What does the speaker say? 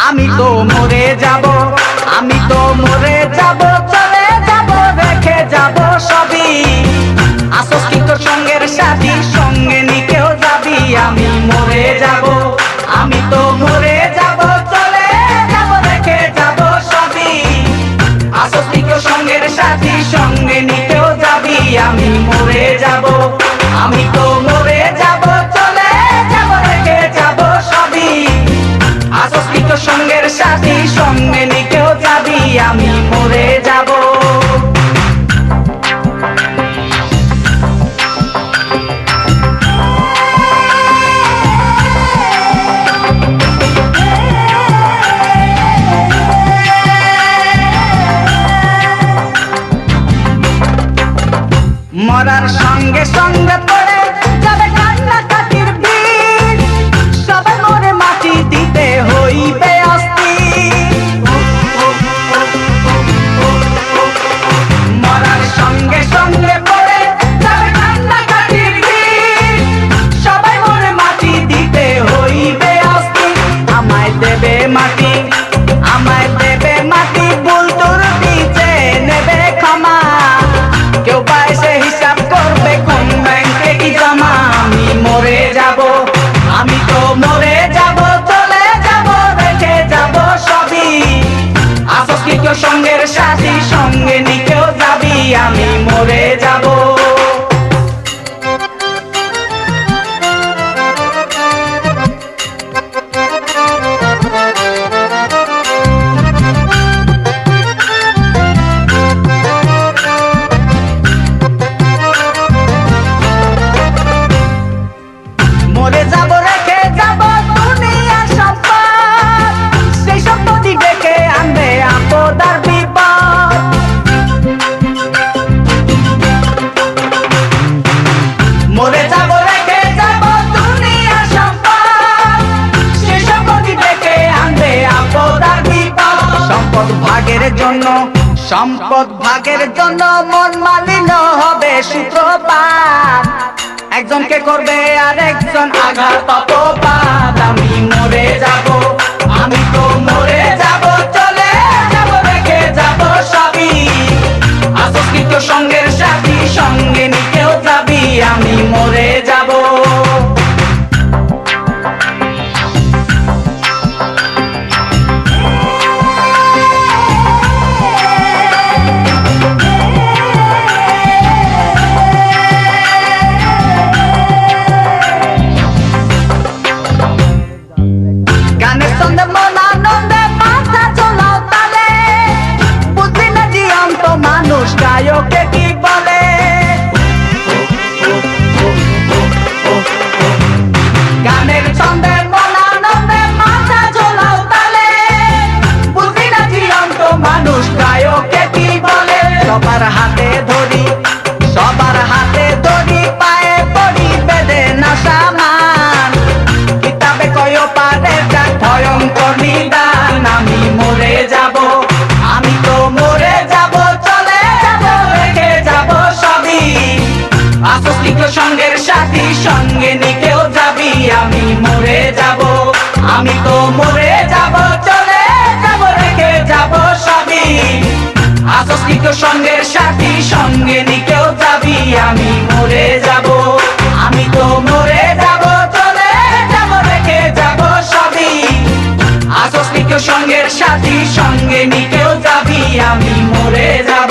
আমি তো মরে যাব, আমি তো মরে যাব, চলে যাব, রেখে যাব সবই। আসস কি তোর সঙ্গের সাথী, সঙ্গে নিকেও যাবি। আমি মরে যাব, আমি তো মরে যাব, চলে যাব, রেখে যাব সবই। আসস কি তোর সঙ্গের সাথী, সঙ্গে নিকেও যাবি। আমি মরে যাব, আমি তো মরে যাব, চলে যাব, রেখে যাব সবই। আসস কি তোর সঙ্গের সাথী, সঙ্গে নিকেও যাবি। আমি মরে যাব। মরার সঙ্গে সঙ্গে পড়ে যাবে কান্নাকাটির ভিড়, সবাই মরে মাটি দিতে হইবে অস্থির। মরার সঙ্গে সঙ্গে পড়ে যাবে কান্নাকাটির ভিড়, সবাই মরে মাটি দিতে হইবে অস্থির। আমায় দেবে মাটি, আমায় দেবে মাটি, ভুল তোর দিতে নেবে ক্ষমা। কেউ বা এসে হিসাব করবে কোন ব্যাংকে কি জমা। আমি মরে যাব, আমি তো মরে যাব, চলে যাব, রেখে যাব সবই। আসস কি কেউ সঙ্গের সাথী, সঙ্গে নিকেও যাবি। আমি মরে যাব। মরে যাব, রেখে যাব দুনিয়ার সম্পদ, সেই সম্পত্তি ডেকে আনবে আপদ আর বিপদ। মরে যাব, রেখে যাব দুনিয়ার সম্পদ, সেই সম্পত্তি ডেকে আনবে আপদ আর বিপদ। সম্পদ ভাগের জন্য, সম্পদ ভাগের জন্য মন মালিন্য হবে সূত্রপাত। একজনকে করবে আর একজন আঘাত অপবাদ। আমি মরে যাব, আমি তো মরে যাব, চলে যাব, রেখে যাব সবই। আসস কি তোর সঙ্গের সাথী, সঙ্গে নিকেও যাবি। আমি মরে যাব। গানের ছন্দে মন আনন্দে মাথা চলাও তালে, বুঝলি না জীবন্ত মানুষ গায়কে কি বলে। গানের ছন্দে মন আনন্দে মাথা চলাও তালে, বুঝলি না জীবন্ত মানুষ গায়কে কি বলে। সবার হাতে ধরি, সবার হাতে ধরি, পায়ে পড়ি বেঁধে না সামান। কিতাবে কয় পারে যাক ভয়ঙ্কর নিদান। আমি মরে যাব, আমি তো মরে যাব, চলে যাব, রেখে যাব সবই। আসস কি তোর সঙ্গের সাথী, সঙ্গে নিকেও যাবি। আমি মরে যাব, আমি তো মরে যাব, চলে যাব, রেখে যাব সবই। আসস কি তোর সঙ্গের সাথী, সঙ্গে নিকেও যাবি। আমি মরে যাব, আমি তো মরে যাব, চলে যাব, রেখে যাব সবই। আসস কি কেউ সঙ্গের সাথী, সঙ্গে নিকেও যাবি। আমি মরে যাব।